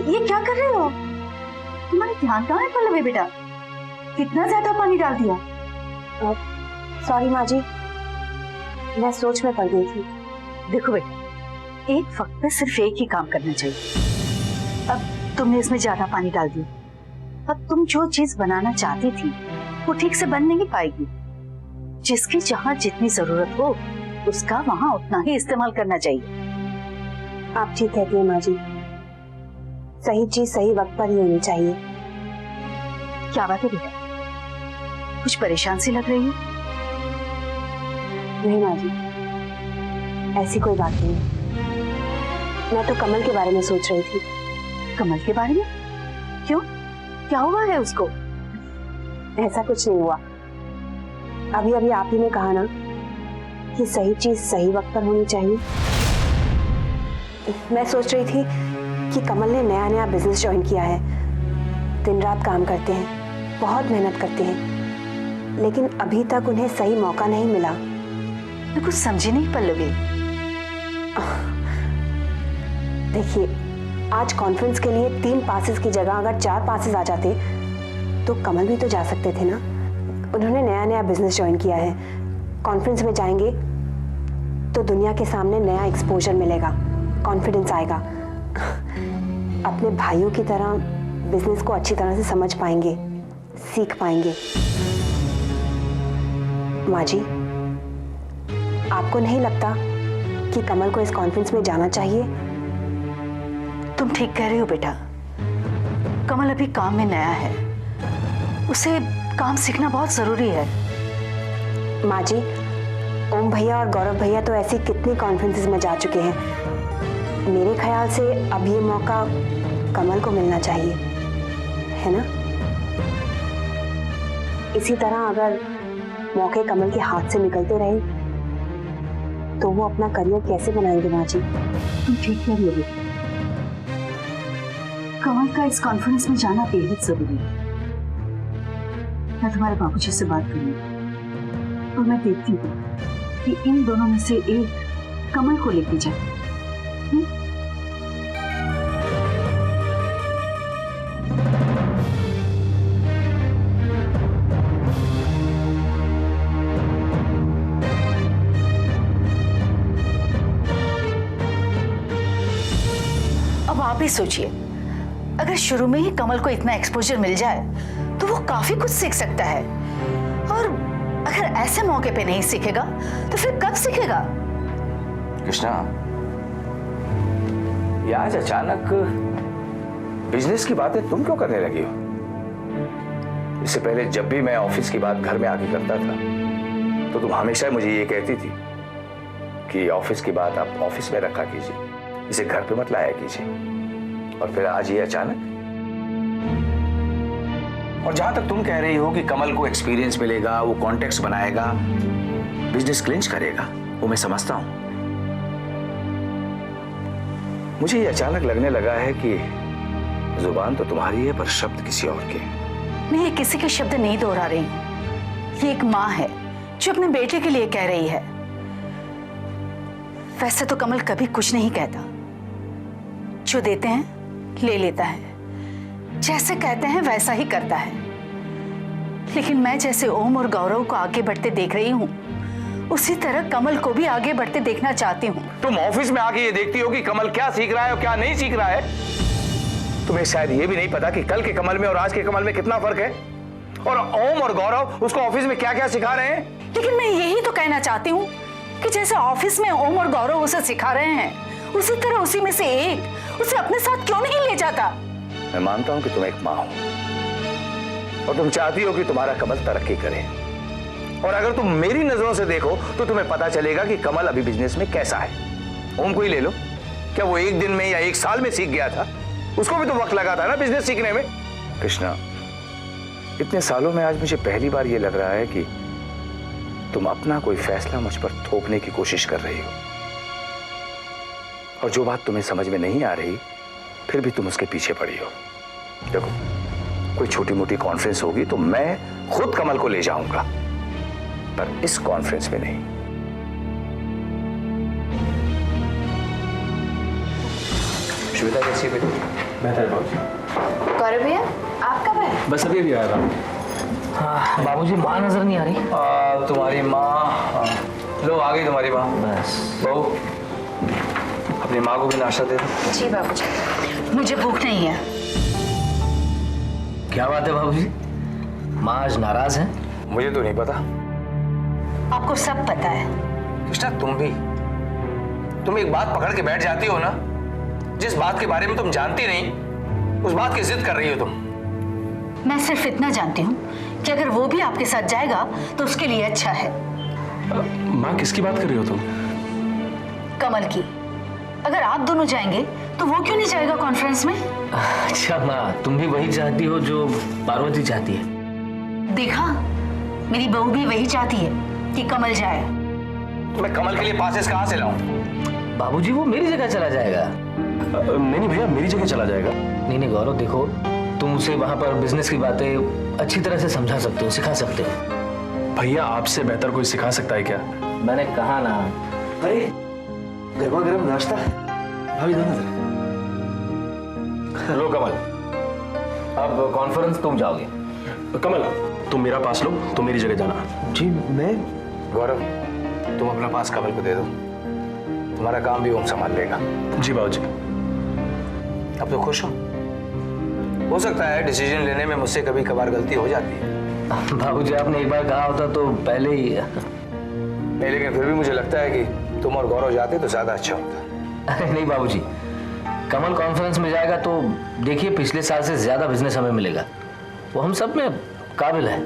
ये क्या कर रहे हो? तुम्हारे ध्यान कहाँ है पल्लवी बेटा? कितना ज्यादा पानी डाल दिया? सॉरी माँ जी, मैं सोच में पड़ गई थी। देखो बेटा, एक वक्त में सिर्फ एक ही काम करना चाहिए। अब तुमने इसमें ज्यादा पानी डाल दिया। अब तुम जो चीज बनाना चाहती थी वो ठीक से बन नहीं पाएगी। जिसकी जहाँ जितनी जरूरत हो उसका वहाँ उतना ही इस्तेमाल करना चाहिए। आप ठीक कहती हैं माँ जी, सही चीज सही वक्त पर ही होनी चाहिए। क्या बात है बेटा, कुछ परेशान सी लग रही है? नहीं माँ जी, ऐसी कोई बात नहीं। मैं तो कमल के बारे में सोच रही थी। कमल के बारे में? क्यों, क्या हुआ है उसको? ऐसा कुछ नहीं हुआ। अभी अभी आप ही ने कहा ना कि सही चीज सही वक्त पर होनी चाहिए। मैं सोच रही थी कि कमल ने नया नया बिजनेस ज्वाइन किया है, दिन रात काम करते हैं, बहुत मेहनत करते हैं, लेकिन अभी तक उन्हें सही मौका नहीं मिला। मैं कुछ समझी नहीं पल्लवी। देखिए, आज कॉन्फ्रेंस के लिए 3 पासेस की जगह अगर 4 पासेस आ जाते तो कमल भी तो जा सकते थे ना। उन्होंने नया नया बिजनेस ज्वाइन किया है, कॉन्फ्रेंस में जाएंगे तो दुनिया के सामने नया एक्सपोजर मिलेगा, कॉन्फिडेंस आएगा, अपने भाइयों की तरह बिजनेस को अच्छी तरह से समझ पाएंगे, सीख पाएंगे। माँ जी, आपको नहीं लगता कि कमल को इस कॉन्फ्रेंस में जाना चाहिए? तुम ठीक कह रही हो बेटा, कमल अभी काम में नया है, उसे काम सीखना बहुत जरूरी है। माँ जी, ओम भैया और गौरव भैया तो ऐसी कितनी कॉन्फ्रेंसेस में जा चुके हैं। मेरे ख्याल से अब ये मौका कमल को मिलना चाहिए, है ना? इसी तरह अगर मौके कमल के हाथ से निकलते रहे तो वो अपना करियर कैसे बनाएंगे माँ जी? तुम ठीक कह रही हो बेटा, कमल का इस कॉन्फ्रेंस में जाना बेहद जरूरी है। मैं तुम्हारे बाबूजी से बात करूंगी और मैं देखती हूँ कि इन दोनों में से एक कमल को लेके जाए। अब आप ही सोचिए, अगर शुरू में ही कमल को इतना एक्सपोजर मिल जाए तो वो काफी कुछ सीख सकता है, और अगर ऐसे मौके पे नहीं सीखेगा तो फिर कब सीखेगा? कृष्णा, ये आज अचानक बिजनेस की बातें तुम क्यों करने लगी हो? इससे पहले जब भी मैं ऑफिस की बात घर में आके करता था तो तुम हमेशा मुझे ये कहती थी कि ऑफिस की बात आप ऑफिस में रखा कीजिए, इसे घर पे मत लाया कीजिए। और फिर आज ये अचानक। और जहां तक तुम कह रही हो कि कमल को एक्सपीरियंस मिलेगा, वो कॉन्टेक्ट्स बनाएगा, बिजनेस क्लिंच करेगा, वो मैं समझता हूं। मुझे ये अचानक लगने लगा है कि जुबान तो तुम्हारी है पर शब्द किसी और के। मैं ये किसी के शब्द नहीं दोहरा रही हूँ। ये एक माँ है जो अपने बेटे के लिए कह रही है। वैसे तो कमल कभी कुछ नहीं कहता, जो देते हैं ले लेता है, जैसे कहते हैं वैसा ही करता है। लेकिन मैं जैसे ओम और गौरव को आगे बढ़ते देख रही हूँ, उसी तरह कमल को भी आगे बढ़ते देखना चाहती हूँ। तुम ऑफिस में आके ये देखती हो कि कमल क्या सीख रहा है और क्या नहीं सीख रहा है। तुम्हें शायद ये भी नहीं पता कि कल के कमल में और आज के कमल में कितना फर्क है, और ओम और गौरव उसको ऑफिस में क्या क्या सिखा रहे हैं। लेकिन मैं यही तो कहना चाहती हूँ कि जैसे ऑफिस में ओम और गौरव उसे सिखा रहे हैं, उसी तरह उसी में से एक उसे अपने साथ क्यों नहीं ले जाता? मैं मानता हूं कि तुम एक मां हो और तुम चाहती हो कि तुम्हारा कमल तरक्की करे, और अगर तुम मेरी नजरों से देखो तो तुम्हें पता चलेगा कि कमल अभी बिजनेस में कैसा है। ओम को ही ले लो, क्या वो एक दिन में या एक साल में सीख गया था? उसको भी तो वक्त लगा था ना बिजनेस सीखने में। कृष्णा, इतने सालों में आज मुझे पहली बार ये लग रहा है कि तुम अपना कोई फैसला मुझ पर थोपने की कोशिश कर रही हो, और जो बात तुम्हें समझ में नहीं आ रही फिर भी तुम उसके पीछे पड़ी हो। देखो, कोई छोटी मोटी कॉन्फ्रेंस होगी तो मैं खुद कमल को ले जाऊंगा, पर इस कॉन्फ्रेंस में नहीं। श्वेता कैसी है बेटी? बेहतर है बाबूजी। गौरव भैया आप कब आए? बस अभी आया था। हाँ बाबूजी, माँ नजर नहीं आ रही। तुम्हारी माँ, लो आ गई तुम्हारी माँ। बस बहू, अपनी माँ को भी नाश्ता दे दो। जी बाबूजी। मुझे भूख नहीं है। क्या बात है बाबूजी, माँ आज नाराज है? मुझे तो नहीं पता। आपको सब पता है। कृष्णा, तुम एक बात पकड़ के बैठ जाती हो ना, जिस बात के बारे में तुम जानती नहीं उस बात की जिद कर रही हो तुम। मैं सिर्फ इतना जानती हूँ कि अगर वो भी आपके साथ जाएगा तो उसके लिए अच्छा है। माँ किसकी बात कर रही हो तुम? कमल की। अगर आप दोनों जाएंगे तो वो क्यों नहीं जाएगा कॉन्फ्रेंस में? अच्छा माँ, तुम भी वही चाहती हो जो पार्वती चाहती है? देखा, मेरी बहू भी वही चाहती है कि कमल जाए। तो मैं कमल के लिए पासेस कहाँ से लाऊं? बाबूजी वो मेरी जगह चला जाएगा। नहीं भैया, मेरी जगह चला जाएगा। नहीं गौरव, देखो तुम उसे वहाँ पर बिजनेस की बातें अच्छी तरह से समझा सकते हो, सिखा सकते हो। भैया आपसे बेहतर कोई सिखा सकता है क्या? मैंने कहा ना। अरे गर्मा गर्म नाश्ता। भाभी दो नजर। लो कमल, अब कॉन्फ्रेंस तुम जाओगे। कमल तुम मेरा पास लो, तुम मेरी जगह जाना। जी मैं। गौरव, तुम अपना पास कमल को दे दो, तुम्हारा काम भी ओम संभाल लेगा। जी बाबूजी। अब तो खुश हो सकता है डिसीजन लेने में मुझसे कभी कभार गलती हो जाती है। बाबूजी आपने एक बार कहा होता तो पहले ही। नहीं, लेकिन फिर भी मुझे लगता है कि तुम और गौरव जाते तो ज्यादा अच्छा होता। अरे नहीं बाबूजी, कमल कॉन्फ्रेंस में जाएगा तो देखिए पिछले साल से ज्यादा बिजनेस हमें मिलेगा। वो हम सब में काबिल है।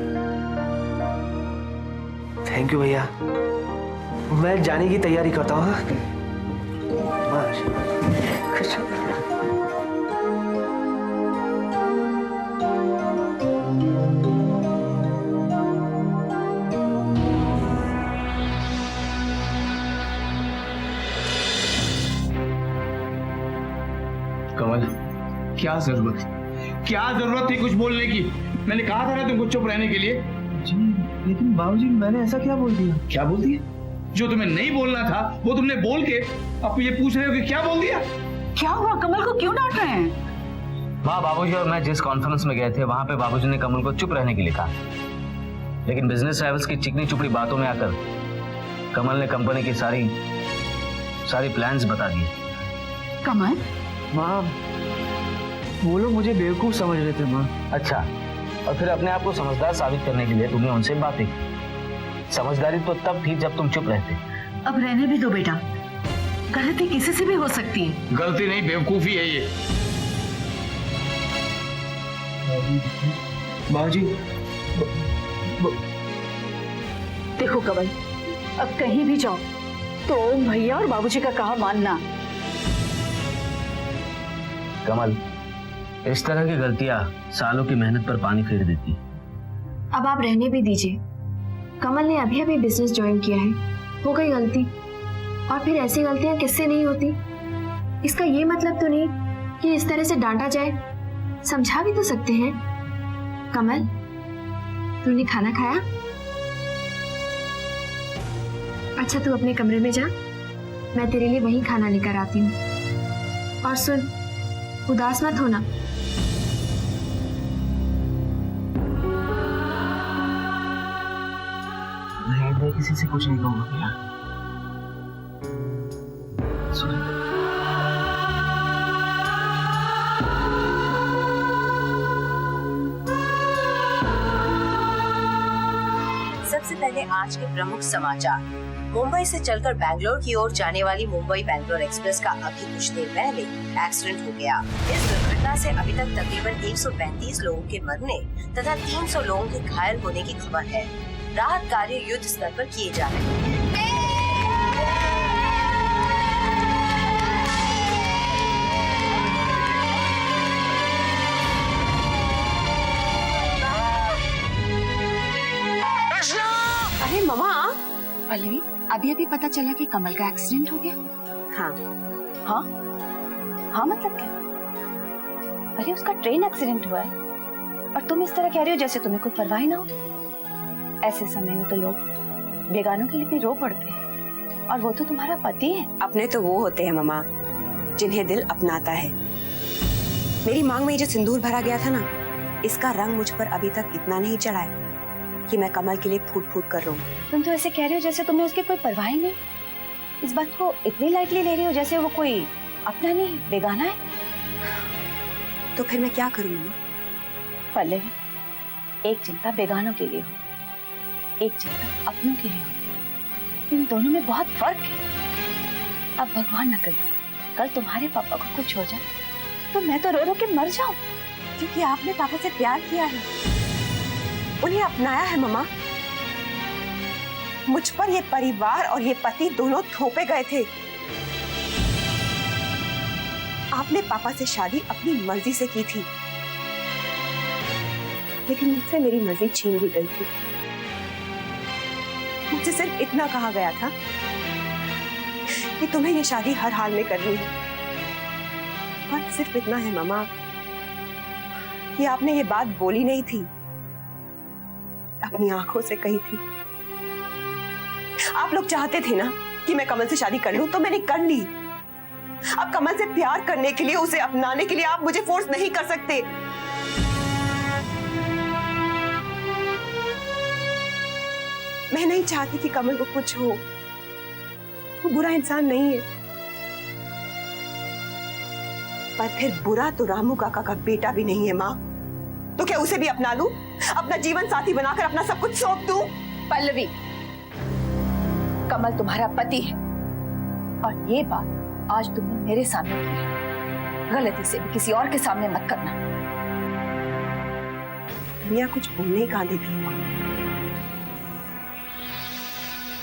थैंक यू भैया, मैं जाने की तैयारी करता हूँ। खुश। कमल, क्या जरूरत थी कुछ बोलने की? मैंने कहा था ना तुमको चुप रहने के लिए। जी लेकिन बाबूजी मैंने ऐसा क्या बोल दिया? क्या बोल दिया? जो तुम्हें नहीं बोलना था वो तुमने बोल के अब ये पूछ रहे हो कि क्या बोल दिया? क्या हुआ? कमल को क्यों डांट रहे हैं? वहाँ बाबूजी और मैं जिस कॉन्फ्रेंस में गए थे वहां पे बाबूजी ने कमल को चुप रहने के लिए कहा, लेकिन बिजनेस ट्रैवल्स की चिकनी चुपड़ी बातों में आकर कमल ने कंपनी की सारी प्लान्स बता दिए। कमल, माँ वो लोग मुझे बेवकूफ समझ रहे थे माँ। अच्छा, और फिर अपने आप को समझदार साबित करने के लिए तुमने उनसे बातें की। समझदारी तो तब थी जब तुम चुप रहते। अब रहने भी दो बेटा, गलती किसी से भी हो सकती है। गलती नहीं, बेवकूफी है ये। बाबूजी देखो कमल, अब कहीं भी जाओ तो ओम भैया और बाबूजी का कहा मानना। कमल, इस तरह की गलतियां सालों की मेहनत पर पानी फेर देती। अब आप रहने भी दीजिए। कमल ने अभी अभी बिजनेस ज्वाइन किया है, हो गई गलती, और फिर ऐसी गलतियां किससे नहीं होती। इसका ये मतलब तो नहीं कि इस तरह से डांटा जाए, समझा भी तो सकते हैं। कमल, तूने खाना खाया? अच्छा तू अपने कमरे में जा, मैं तेरे लिए वहीं खाना लेकर आती हूँ। और सुन, उदास मत होना। मैं किसी से कुछ नहीं कहूँगा भैया। सबसे पहले आज के प्रमुख समाचार। मुंबई से चलकर बैंगलोर की ओर जाने वाली मुंबई बैंगलोर एक्सप्रेस का अभी कुछ देर पहले एक्सीडेंट हो गया। इस दुर्घटना से अभी तक तकरीबन 135 लोगों के मरने तथा 300 लोगों के घायल होने की खबर है। राहत कार्य युद्ध स्तर पर किए जा रहे हैं। अरे ममा, पल्लवी, अभी अभी पता चला कि कमल का एक्सीडेंट हो गया। हाँ हाँ हाँ, मतलब क्या? अरे उसका ट्रेन एक्सीडेंट हुआ है और तुम इस तरह कह रही हो जैसे तुम्हें कोई परवाह ना हो। ऐसे समय में तो लोग बेगानों के लिए भी रो पड़ते हैं, और वो तो तुम्हारा पति है। अपने तो वो होते हैं ममा जिन्हें दिल अपनाता है, मेरी मांग में ये जो सिंदूर भरा गया था ना, इसका रंग मुझ पर अभी तक इतना नहीं चढ़ा है कि मैं कमल के लिए फूट फूट कर रहा हूँ। तुम तो ऐसे कह रहे हो जैसे तुम्हें उसकी कोई परवाह ही नहीं। इस बात को इतनी लाइटली ले रही हो जैसे वो कोई अपना नहीं बेगाना है। तो फिर मैं क्या करूँ मम्मा? पल्लवी, एक चिंता बेगानों के लिए हो, एक चिंता अपनों के लिए हो। इन दोनों में बहुत फर्क है। अब भगवान न करे कल तुम्हारे पापा को कुछ हो जाए तो मैं तो रो रो के मर जाऊं। क्योंकि आपने पापा से प्यार किया है, उन्हें अपनाया है मम्मा। मुझ पर ये परिवार और ये पति दोनों थोपे गए थे। आपने पापा से शादी अपनी मर्जी से की थी, लेकिन मुझसे मेरी मर्जी छीन ली गई थी। मुझसे सिर्फ इतना कहा गया था कि तुम्हें ये शादी हर हाल में करनी है। और सिर्फ इतना है मामा कि आपने ये बात बोली नहीं थी, अपनी आंखों से कही थी। आप लोग चाहते थे ना कि मैं कमल से शादी कर लूं, तो मैंने कर ली। अब कमल से प्यार करने के लिए, उसे अपनाने के लिए आप मुझे फोर्स नहीं कर सकते। मैं नहीं चाहती कि कमल को कुछ हो। वो बुरा इंसान नहीं है, पर फिर बुरा तो रामू काका का बेटा भी नहीं है माँ। तो क्या उसे भी अपना लूं, अपना जीवन साथी बनाकर अपना सब कुछ सौंप दूं? पल्लवी, कमल तुम्हारा पति है और ये बात आज तुमने मेरे सामने की है। गलती से भी किसी और के सामने मत करना। दुनिया कुछ बोलने कहाँ देती है माँ।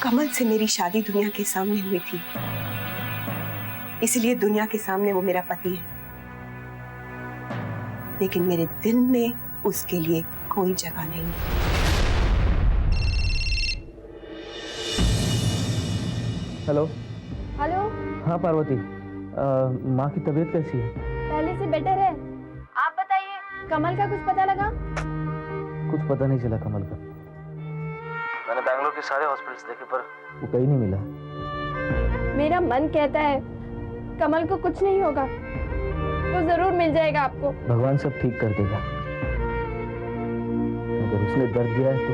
कमल से मेरी शादी दुनिया के सामने हुई थी, इसलिए दुनिया के सामने वो मेरा पति है, लेकिन मेरे दिल में उसके लिए कोई जगह नहीं। हेलो। हेलो। हाँ पार्वती, माँ की तबीयत कैसी है? पहले से बेटर है। आप बताइए, कमल का कुछ पता लगा? कुछ पता नहीं चला कमल का। मैंने बैंगलोर के सारे हॉस्पिटल्स देखे पर वो कहीं नहीं मिला। मेरा मन कहता है कमल को कुछ नहीं होगा, वो जरूर मिल जाएगा आपको। भगवान सब ठीक कर देगा। अगर उसने दर्द दिया है तो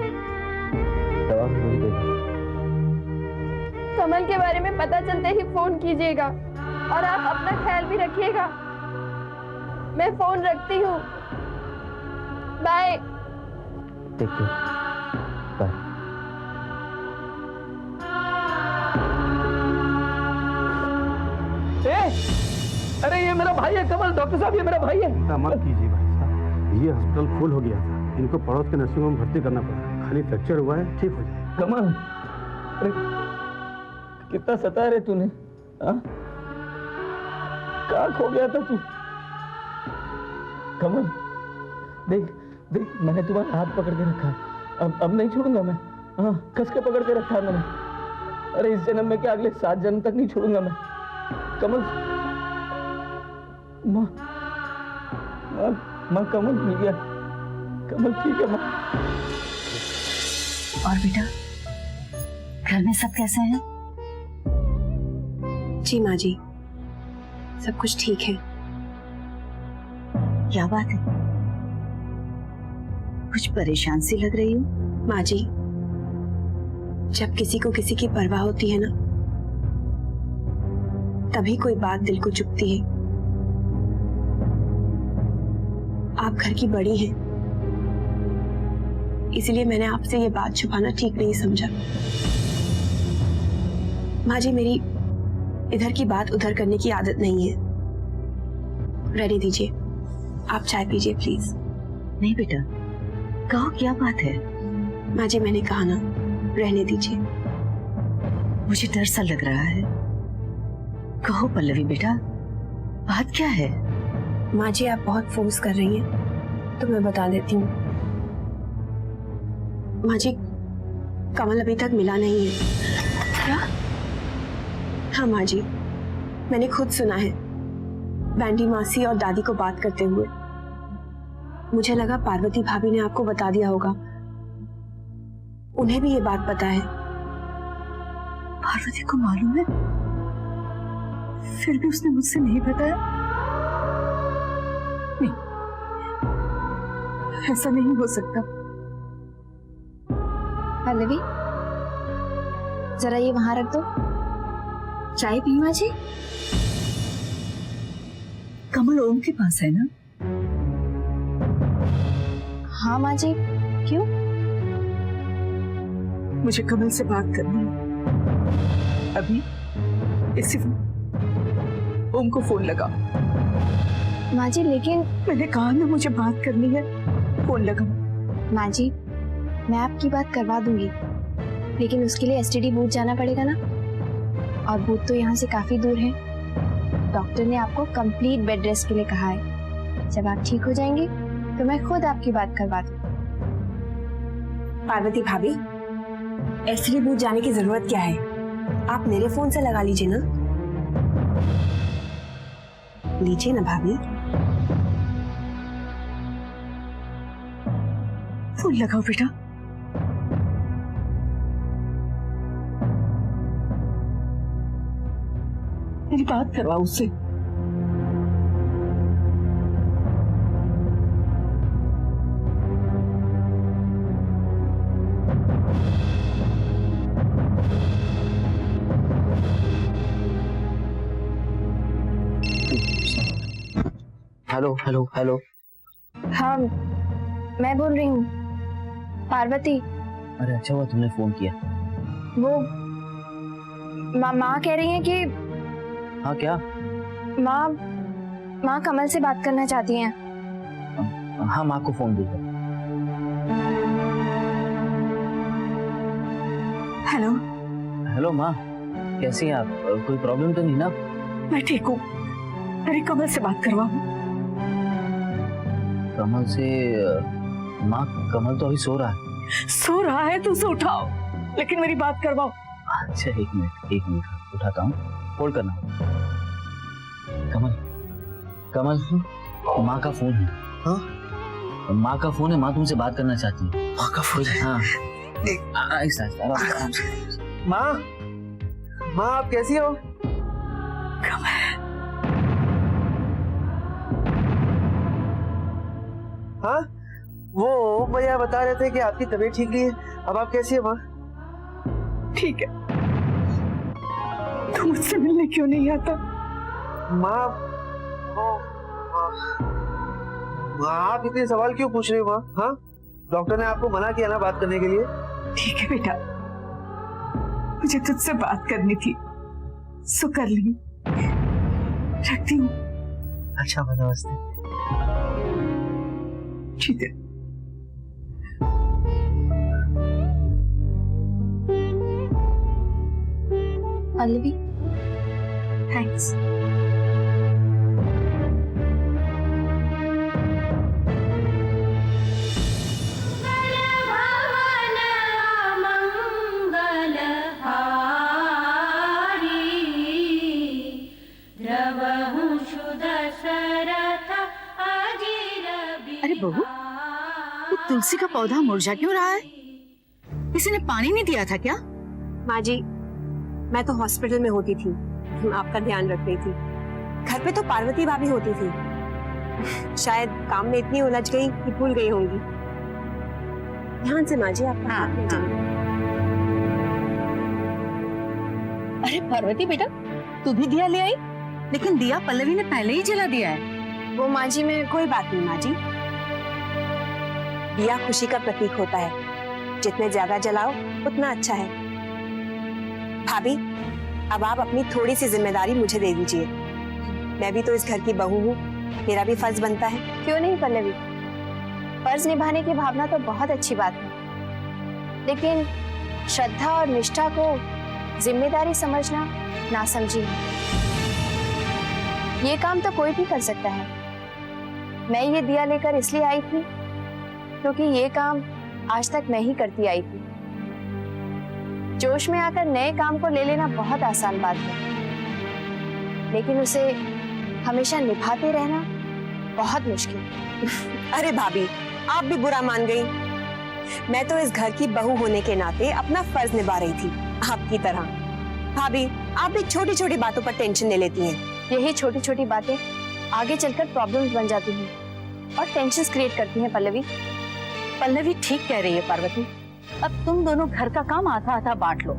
दवा भी वही देगा। कमल के बारे में पता चलते ही फोन कीजिएगा और आप अपना ख्याल भी रखिएगा। मैं फोन रखती हूँ। बाय। Take care. बाय। अरे ये मेरा भाई है कमल, डॉक्टर साहब ये मेरा भाई है। मत कीजिए भाई साहब, ये हॉस्पिटल फुल हो गया था, इनको पड़ोस के नर्सिंग होम भर्ती करना पड़ा। खाली फ्रैक्चर हुआ है, ठीक हो जाएगा। कमल, अरे कितना सता रहे तूने? कहाँ खो गया था तू? कमल देख देख, मैंने तुम्हारा हाथ पकड़ के रखा है। अब नहीं छोड़ूंगा मैं। हाँ, कस के पकड़ के रखा है मैंने। अरे इस जन्म में क्या, अगले 7 जन्म तक नहीं छोड़ूंगा मैं। कमल, माँ कमल मिल गया। कमल ठीक है माँ। और बेटा, घर में सब कैसे हैं? जी माँ जी, सब कुछ ठीक है। क्या बात है, कुछ परेशान सी लग रही हो? माँ जी, जब किसी को किसी की परवाह होती है ना, तभी कोई बात दिल को चुभती है। आप घर की बड़ी हैं, इसलिए मैंने आपसे ये बात छुपाना ठीक नहीं समझा। माँ जी, मेरी इधर की बात उधर करने की आदत नहीं है। रहने दीजिए, आप चाय पीजिए प्लीज। नहीं बेटा, कहो क्या बात है? माँ जी, मैंने कहा ना, रहने दीजिए। मुझे डर सा लग रहा है। कहो पल्लवी बेटा, बात क्या है? माँ जी, आप बहुत फोर्स कर रही हैं, तो मैं बता देती हूँ। माँ जी, कमल अभी तक मिला नहीं है। क्या? हाँ माँ जी, मैंने खुद सुना है बैंडी मासी और दादी को बात करते हुए। मुझे लगा पार्वती भाभी ने आपको बता दिया होगा, उन्हें भी ये बात पता है। पार्वती को मालूम है, फिर भी उसने मुझसे नहीं बताया। ऐसा नहीं हो सकता। पल्लवी, जरा ये वहां रख दो। चाय पी माँ जी? कमल ओम के पास है ना? हाँ माँ जी, क्यों? मुझे कमल से बात करनी है अभी, इसी वक्त। ओम को फोन लगा। माँ जी लेकिन मैंने कहा ना मुझे बात करनी है, फोन लगा। माँ जी, मैं आपकी बात करवा दूंगी, लेकिन उसके लिए एसटीडी बूथ जाना पड़ेगा ना, और बूथ तो यहाँ से काफी दूर है। डॉक्टर ने आपको कंप्लीट बेड रेस्ट के लिए कहा है। जब आप ठीक हो जाएंगे तो मैं खुद आपकी बात करवा दूँ। पार्वती भाभी, एसटीडी बूथ जाने की जरूरत क्या है? आप मेरे फोन से लगा लीजिए ना। लीजिए ना भाभी। फोन लगाओ बेटा। मेरी बात करवाओ उससे। Hello hello hello. हाँ, मैं बोल रही हूँ, पार्वती। अरे अच्छा हुआ तुमने फोन किया। वो माँ कह रही है कि हाँ क्या? माँ कमल से बात करना चाहती हैं। हाँ, माँ को फोन दीजिए। हेलो। हेलो माँ, कैसी हैं आप? कोई प्रॉब्लम तो नहीं ना? मैं ठीक हूँ। अरे कमल से बात करवाओ। कमल से? माँ, कमल तो अभी सो रहा है। सो रहा है तो उसे उठाओ, लेकिन मेरी बात करवाओ। अच्छा एक मिनट उठाता हूँ, होल्ड करना। कमल, माँ का फोन है। हाँ? माँ का फोन है, माँ तुमसे बात करना चाहती है। माँ का फोन? हाँ। माँ आप कैसी हो? हाँ, वो भैया बता रहे थे कि आपकी तबीयत ठीक नहीं है। अब आप कैसी है माँ? ठीक है। तू मुझसे मिलने क्यों नहीं आता? माँ, आप इतने सवाल क्यों पूछ रहे हो माँ? हाँ, डॉक्टर ने आपको मना किया ना बात करने के लिए। ठीक है बेटा, मुझे तुझसे बात करनी थी, सो कर ली। रखती हूँ। अच्छा, नमस्ते। ठीक है। पल्लवी, थैंक्स। अरे बहू, वो तुलसी का पौधा मुरझा क्यों रहा है? किसी ने पानी नहीं दिया था क्या? माँ जी, मैं तो हॉस्पिटल में होती थी, आपका ध्यान रख रही थी। घर पे तो पार्वती भाभी होती थी, शायद काम में इतनी उलझ गई कि भूल गई होंगी। ध्यान से माँ जी, आपका हाथ नहीं चलेगा। अरे पार्वती बेटा, तू भी दिया ले आई, लेकिन दिया पल्लवी ने पहले ही जला दिया है। वो माँ जी, मैं कोई बात नहीं माँ जी, दिया खुशी का प्रतीक होता है, जितने ज्यादा जलाओ उतना अच्छा है। भाभी, अब आप अपनी थोड़ी सी जिम्मेदारी मुझे दे दीजिए। मैं भी तो इस घर की बहू हूँ, मेरा भी फर्ज बनता है। क्यों नहीं पल्लवी, फर्ज निभाने की भावना तो बहुत अच्छी बात है, लेकिन श्रद्धा और निष्ठा को जिम्मेदारी समझना नासमझी है। ये काम तो कोई भी कर सकता है। मैं ये दिया लेकर इसलिए आई थी क्योंकि ये काम आज तक मैं ही करती आई थी। जोश में आकर नए काम को ले लेना बहुत आसान बात है, लेकिन उसे हमेशा निभाते रहना बहुत मुश्किल। अरे भाभी, आप भी बुरा मान गई। मैं तो इस घर की बहू होने के नाते अपना फर्ज निभा रही थी, आपकी तरह। भाभी, आप भी छोटी छोटी बातों पर टेंशन ले लेती हैं। यही छोटी छोटी बातें आगे चलकर प्रॉब्लम्स बन जाती हैं और टेंशन्स क्रिएट करती हैं पल्लवी। पल्लवी ठीक कह रही है पार्वती। अब तुम दोनों घर का काम आधा आधा बांट लो,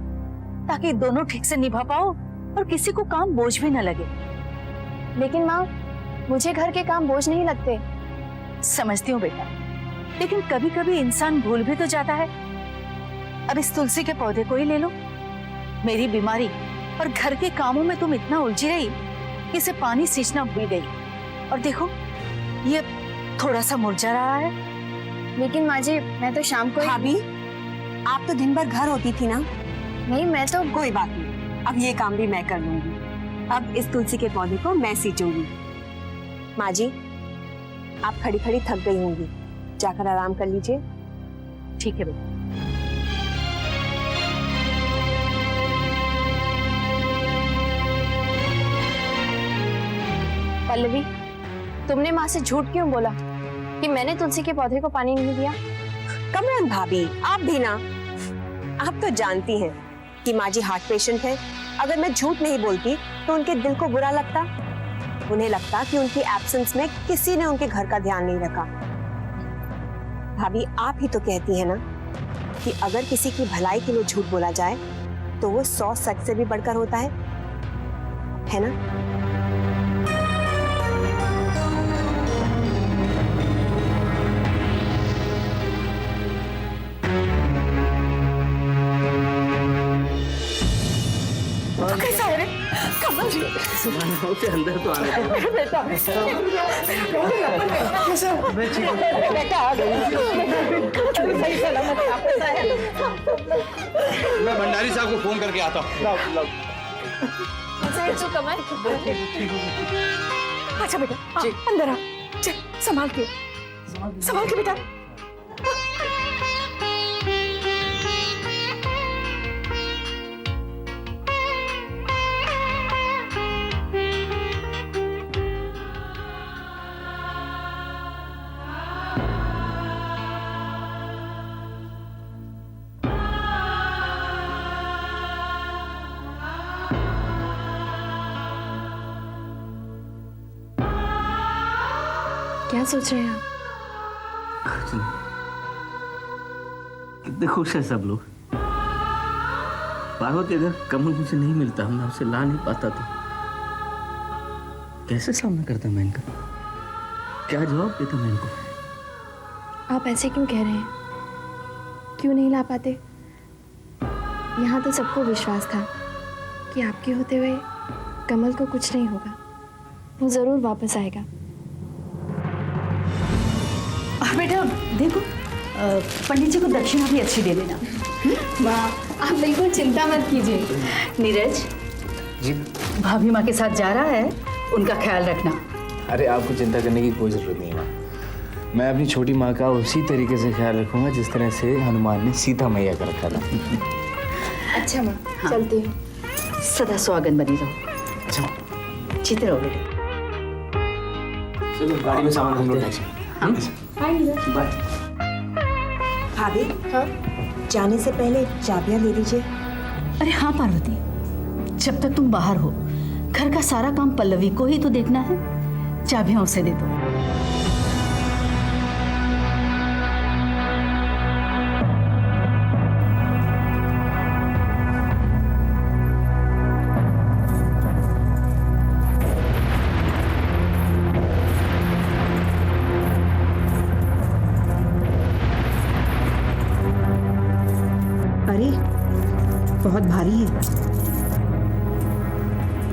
ताकि दोनों ठीक से निभा पाओ और किसी को काम बोझ भी न लगे। लेकिन माँ, मुझे घर के काम बोझ नहीं लगते। समझती हूँ बेटा, लेकिन कभी कभी इंसान भूल भी तो जाता है। अब इस तुलसी के पौधे को ही ले लो। मेरी बीमारी और घर के कामों में तुम इतना उलझी रही कि इसे पानी सींचना भूल गई, और देखो ये थोड़ा सा मुरझा रहा है। लेकिन माँ जी, मैं तो शाम को भाभी, आप तो दिन भर घर होती थी ना। नहीं, मैं तो कोई बात नहीं, अब ये काम भी मैं कर लूंगी। अब इस तुलसी के पौधे को मैं सींचूंगी। माँ जी, आप खड़ी खड़ी थक गई होंगी, जाकर आराम कर लीजिए। ठीक है बेटा। पल्लवी, तुमने माँ से झूठ क्यों बोला कि मैंने तुलसी के पौधे को पानी नहीं दिया? कमलन भाभी, आप भी ना, आप तो जानती हैं कि माँ जी हार्ट पेशेंट है। अगर मैं झूठ नहीं बोलती तो उनके दिल को बुरा लगता। उन्हें लगता कि उनकी एब्सेंस में किसी ने उनके घर का ध्यान नहीं रखा। भाभी, आप ही तो कहती है ना कि अगर किसी की भलाई के लिए झूठ बोला जाए तो वो 100 सच से भी बढ़कर होता है ना? कैसा है रे कमल? उसे अंदर तो आने दो। बेटा बेटा आ गई। सही सलामत वापस आया। मैं भंडारी साहब को फोन करके आता हूँ। कमल, अच्छा बेटा, अंदर आ। चल, संभाल के बेटा। क्या सोच रहे हैं आप? कितने खुश है सब लोग। पार्वती, अगर कमल मुझे नहीं मिलता, मैं उसे ला नहीं पाता, तो कैसे सामना करता मैं इनका? क्या जवाब देता मैं इनको? आप ऐसे क्यों कह रहे हैं? क्यों नहीं ला पाते? यहाँ तो सबको विश्वास था कि आपके होते हुए कमल को कुछ नहीं होगा, वो जरूर वापस आएगा। बेटा देखो, पंडित जी को दक्षिणा भी अच्छी दे देना। माँ, आप बिल्कुल चिंता मत कीजिए। नीरज जी। भाभी माँ के साथ जा रहा है, उनका ख्याल रखना। अरे आपको चिंता करने की कोई जरूरत नहीं है माँ। मैं अपनी छोटी माँ का उसी तरीके से ख्याल रखूंगा जिस तरह से हनुमान ने सीता मैया का रखा था। अच्छा माँ, चलती हूँ। सदा सुहागन बनी रहो। अच्छा, जीते रहो बेटा। चलो गाड़ी में सामान हम लोग बाय। भाभी, जाने से पहले चाबियां ले लीजिए। अरे हाँ पार्वती, जब तक तुम बाहर हो, घर का सारा काम पल्लवी को ही तो देखना है। चाबियां उसे दे दो। अरे, बहुत भारी है।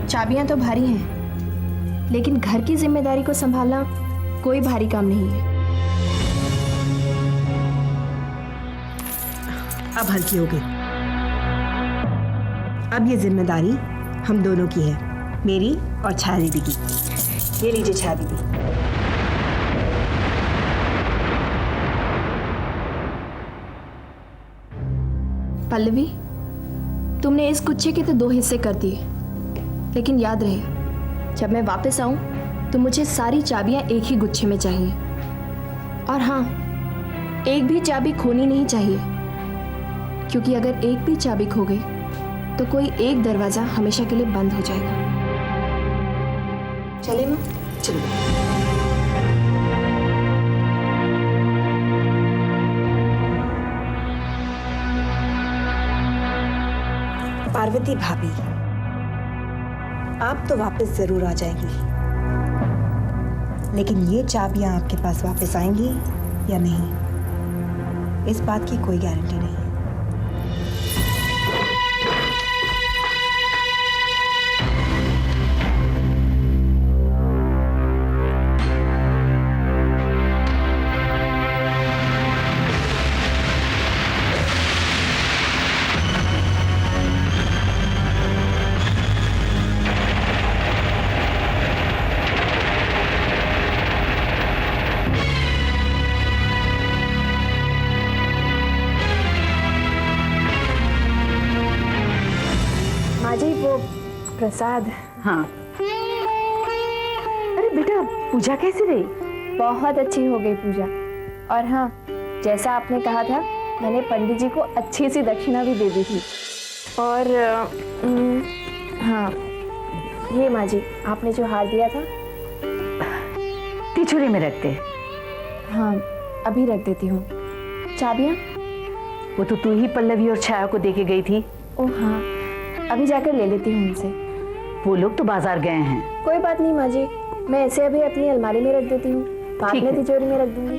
चाबियां तो भारी हैं, लेकिन घर की जिम्मेदारी को संभालना कोई भारी काम नहीं है। अब हल्की हो गई। अब ये जिम्मेदारी हम दोनों की है, मेरी और छाया दीदी की। ये लीजिए छाया दीदी। पल्लवी, तुमने इस गुच्छे के तो 2 हिस्से कर दिए, लेकिन याद रहे, जब मैं वापस आऊं तो मुझे सारी चाबियां एक ही गुच्छे में चाहिए। और हाँ, एक भी चाबी खोनी नहीं चाहिए, क्योंकि अगर एक भी चाबी खो गई तो कोई एक दरवाजा हमेशा के लिए बंद हो जाएगा। चले माँ? चलो। रेवती भाभी, आप तो वापस जरूर आ जाएंगी, लेकिन ये चाबियां आपके पास वापस आएंगी या नहीं, इस बात की कोई गारंटी नहीं है। प्रसाद। हाँ। अरे बेटा, पूजा कैसी रही? बहुत अच्छी हो गई पूजा। और हाँ, जैसा आपने कहा था, मैंने पंडित जी को अच्छी सी दक्षिणा भी दे दी थी। और हाँ, ये माँ जी, आपने जो हार दिया था तिजोरी में रख दे। हाँ, अभी रख देती हूँ। चाबियाँ? वो तो तू ही पल्लवी और छाया को देके गई थी। ओह हाँ, अभी जाकर ले लेती हूँ उनसे। वो लोग तो बाजार गए हैं। कोई बात नहीं माँ जी, मैं ऐसे अभी अपनी अलमारी में रख देती हूँ, बाद में तिजोरी में रख दूंगी।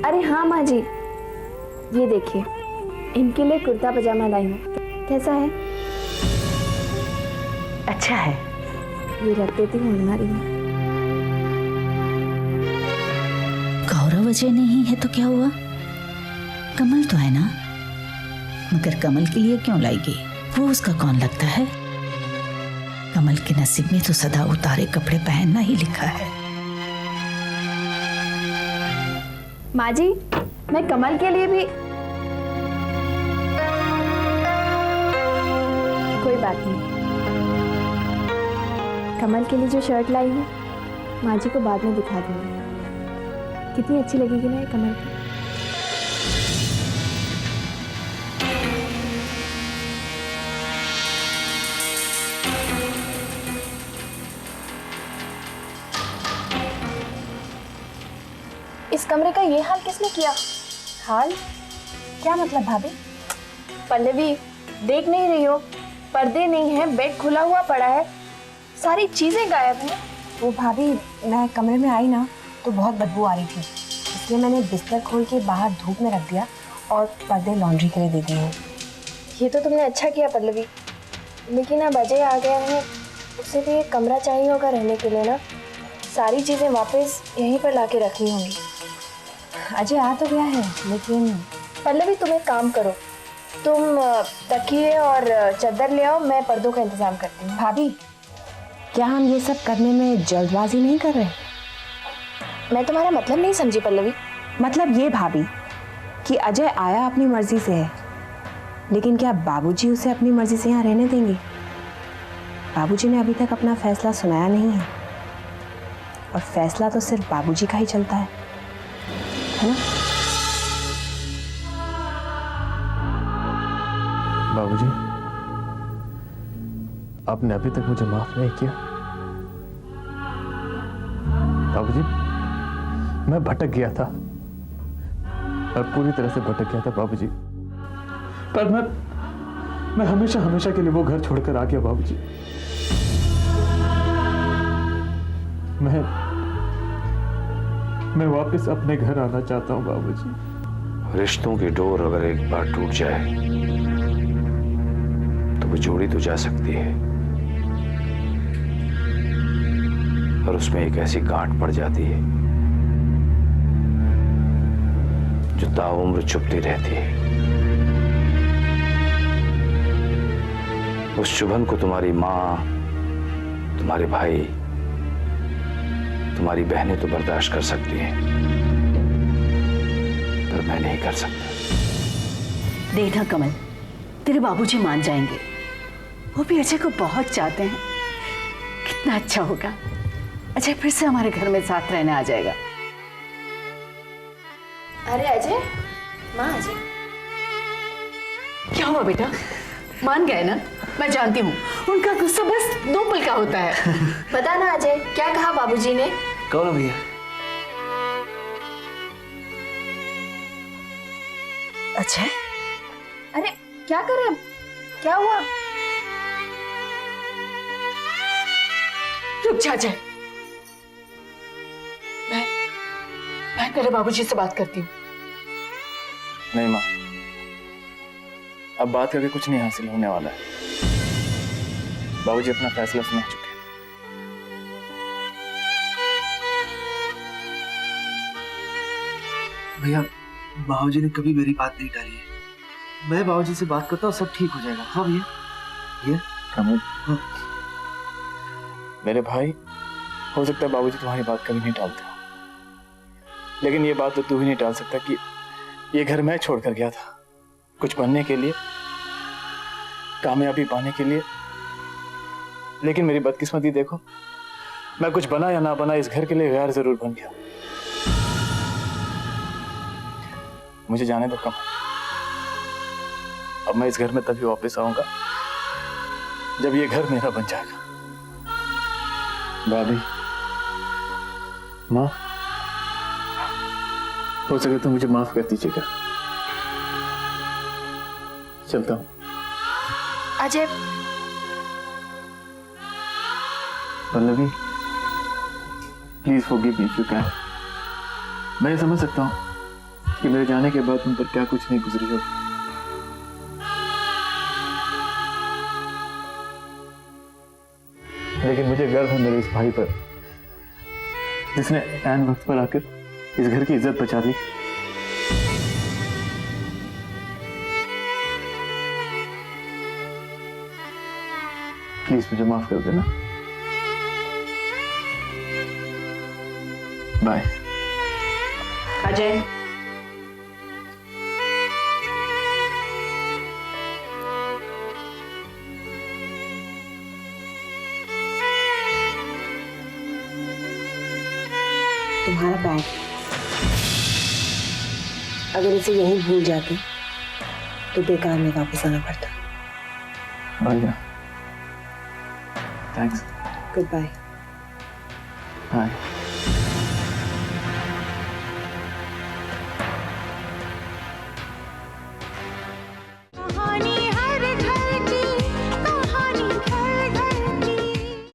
अरे हाँ माँ जी, ये देखिए, इनके लिए कुर्ता पजामा लाई हूँ, कैसा है? अच्छा है। ये रख देती हूँ अलमारी में। गौरव अजय नहीं है तो क्या हुआ? कमल तो है ना, मगर कमल के लिए क्यों लाई गई? वो उसका कौन लगता है? कमल के नसीब में तो सदा उतारे कपड़े पहनना ही लिखा है। माँ जी, मैं कमल के लिए भी कोई बात नहीं। कमल के लिए जो शर्ट लाई हूँ, माँ जी को बाद में दिखा दूंगी। कितनी अच्छी लगेगी ना ये कमल की। इस कमरे का ये हाल किसने किया? हाल? क्या मतलब भाभी? पल्लवी, देख नहीं रही हो? पर्दे नहीं है, बेड खुला हुआ पड़ा है, सारी चीजें गायब हैं। वो भाभी, मैं कमरे में आई ना तो बहुत बदबू आ रही थी, इसलिए मैंने बिस्तर खोल के बाहर धूप में रख दिया और पर्दे लॉन्ड्री के लिए दे दिए हैं। ये तो तुमने अच्छा किया पल्लवी, लेकिन अब अजय आ गया है, उसे भी एक कमरा चाहिए होगा रहने के लिए ना। सारी चीजें वापस यहीं पर लाके रखनी होंगी। अजय आ तो गया है, लेकिन पल्लवी तुम एक काम करो, तुम तकिए और चादर ले आओ, मैं पर्दों का इंतजाम करती हूँ। भाभी, क्या हम ये सब करने में जल्दबाजी नहीं कर रहे? मैं तुम्हारा मतलब नहीं समझी पल्लवी। मतलब ये भाभी कि अजय आया अपनी मर्जी से है, लेकिन क्या बाबूजी उसे अपनी मर्जी से यहाँ रहने देंगे? बाबूजी ने अभी तक अपना फैसला सुनाया नहीं है, और फैसला तो सिर्फ बाबूजी का ही चलता है ना? बाबूजी, आपने अभी तक मुझे माफ नहीं किया। बाबूजी, मैं भटक गया था, मैं पूरी तरह से भटक गया था बाबूजी, पर मैं हमेशा हमेशा के लिए वो घर छोड़कर आ गया बाबूजी। मैं वापस अपने घर आना चाहता हूँ बाबूजी। रिश्तों की डोर अगर एक बार टूट जाए तो वो जोड़ी तो जा सकती है, और उसमें एक ऐसी गांठ पड़ जाती है जो ताउम्र चुभती रहती है। उस चुभन को तुम्हारी माँ, तुम्हारे भाई, तुम्हारी बहनें तो बर्दाश्त कर सकती हैं, पर मैं नहीं कर सकता। देखना कमल, तेरे बाबूजी मान जाएंगे, वो भी अजय को बहुत चाहते हैं। कितना अच्छा होगा, अजय फिर से हमारे घर में साथ रहने आ जाएगा। अरे अजय, माँ अजय, क्या हुआ बेटा? मान गए ना? मैं जानती हूँ, उनका गुस्सा बस 2 पल का होता है। बता ना अजय, क्या कहा बाबूजी ने? कौन भैया? अजय, अरे क्या करें? क्या हुआ? रुक जा जय, मैं तेरे बाबूजी से बात करती हूँ। नहीं माँ, अब बात करके कुछ नहीं हासिल होने वाला है। बाबूजी अपना फैसला सुना चुके हैं। भैया, बाबूजी ने कभी मेरी बात नहीं टाली है। मैं बाबूजी से बात करता हूँ, सब ठीक हो जाएगा। हाँ भैया। भैया कमल, मेरे भाई, हो सकता है बाबूजी तुम्हारी बात कभी नहीं टालते हो, लेकिन ये बात तो तू ही नहीं टाल सकता कि ये घर मैं छोड़कर गया था कुछ बनने के लिए, कामयाबी पाने के लिए। लेकिन मेरी बदकिस्मती देखो, मैं कुछ बना या ना बना इस घर के लिए गैर जरूर बन गया। मुझे जाने दो कमल, अब मैं इस घर में तभी वापस आऊंगा जब ये घर मेरा बन जाएगा। भाभी, माँ, हो सके तो मुझे माफ कर दीजिएगा। चलता हूँ। Ajay, Pallavi, please forgive me if you can. मैं समझ सकता हूँ कि मेरे जाने के बाद तुम पर क्या कुछ नहीं गुजरी होगी, लेकिन मुझे गर्व है मेरे इस भाई पर, जिसने ऐन वक्त पर आकर इस घर की इज्जत बचा दी। प्लीज मुझे माफ कर देना। बाय। अजय, तुम्हारा बैग, अगर इसे यहीं भूल जाते तो बेकार में वापस आना पड़ता। बढ़िया, थैंक्स। Good bye. बाय।